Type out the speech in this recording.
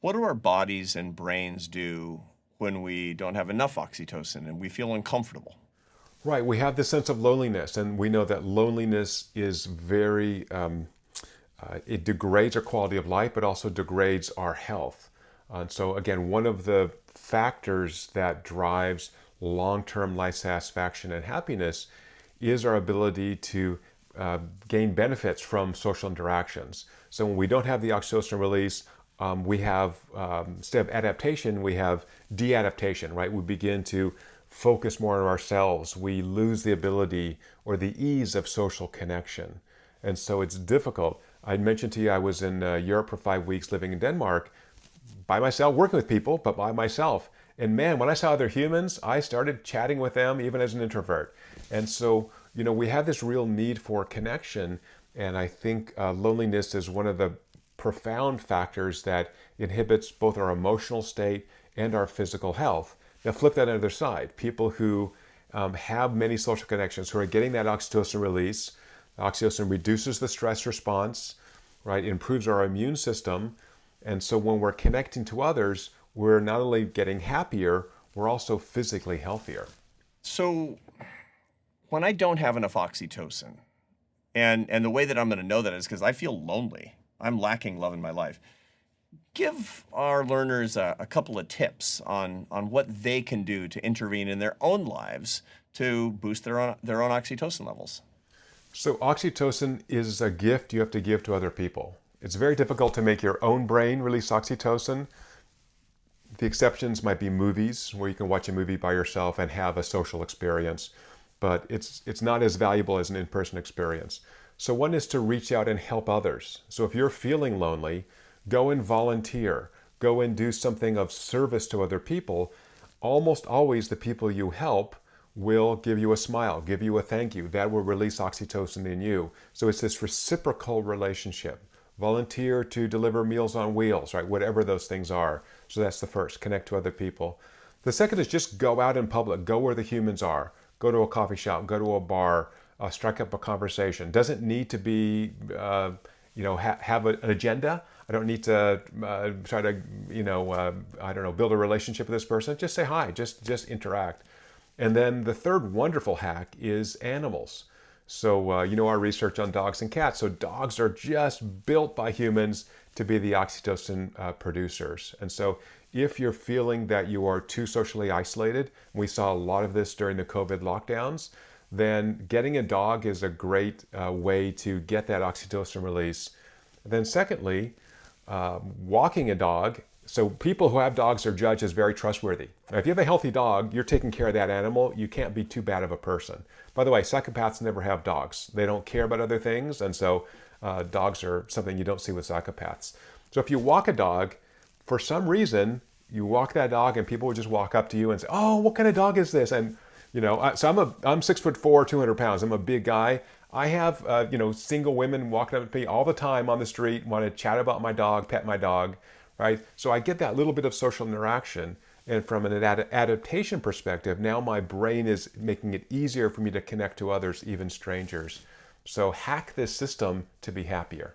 What do our bodies and brains do when we don't have enough oxytocin and we feel uncomfortable? Right, we have this sense of loneliness, and we know that loneliness is it degrades our quality of life, but also degrades our health. And so, again, one of the factors that drives long-term life satisfaction and happiness is our ability to gain benefits from social interactions. So when we don't have the oxytocin release, we have, instead of adaptation, we have de-adaptation, right? We begin to focus more on ourselves. We lose the ability or the ease of social connection. And so it's difficult. I mentioned to you I was in Europe for 5 weeks living in Denmark by myself, working with people, but by myself. And man, when I saw other humans, I started chatting with them even as an introvert. And so, we have this real need for connection. And I think loneliness is one of the profound factors that inhibits both our emotional state and our physical health. Now, flip that on the other side. People who have many social connections, who are getting that oxytocin release. Oxytocin reduces the stress response, right? Improves our immune system. And so when we're connecting to others, we're not only getting happier, we're also physically healthier. So, when I don't have enough oxytocin, and the way that I'm going to know that is because I feel lonely, I'm lacking love in my life. Give our learners a couple of tips on what they can do to intervene in their own lives to boost their own oxytocin levels. So oxytocin is a gift you have to give to other people. It's very difficult to make your own brain release oxytocin. The exceptions might be movies, where you can watch a movie by yourself and have a social experience, but it's not as valuable as an in-person experience. So one is to reach out and help others. So if you're feeling lonely, go and volunteer. Go and do something of service to other people. Almost always the people you help will give you a smile, give you a thank you. That will release oxytocin in you. So it's this reciprocal relationship. Volunteer to deliver Meals on Wheels, right? Whatever those things are. So that's the first, connect to other people. The second is just go out in public, go where the humans are. Go to a coffee shop, go to a bar, strike up a conversation. Doesn't need to be, have an agenda. I don't need to try to, build a relationship with this person. Just say hi, just interact. And then the third wonderful hack is animals. So, our research on dogs and cats. So dogs are just built by humans to be the oxytocin producers. And so if you're feeling that you are too socially isolated, we saw a lot of this during the COVID lockdowns, then getting a dog is a great way to get that oxytocin release. And then secondly, walking a dog. So people who have dogs are judged as very trustworthy. Now, if you have a healthy dog, you're taking care of that animal. You can't be too bad of a person. By the way, psychopaths never have dogs. They don't care about other things. And so dogs are something you don't see with psychopaths. So if you walk a dog, for some reason, you walk that dog and people will just walk up to you and say, oh, what kind of dog is this? And, so I'm 6'4", 200 pounds. I'm a big guy. I have, single women walking up to me all the time on the street, want to chat about my dog, pet my dog. Right? So I get that little bit of social interaction. And from an adaptation perspective, now my brain is making it easier for me to connect to others, even strangers. So hack this system to be happier.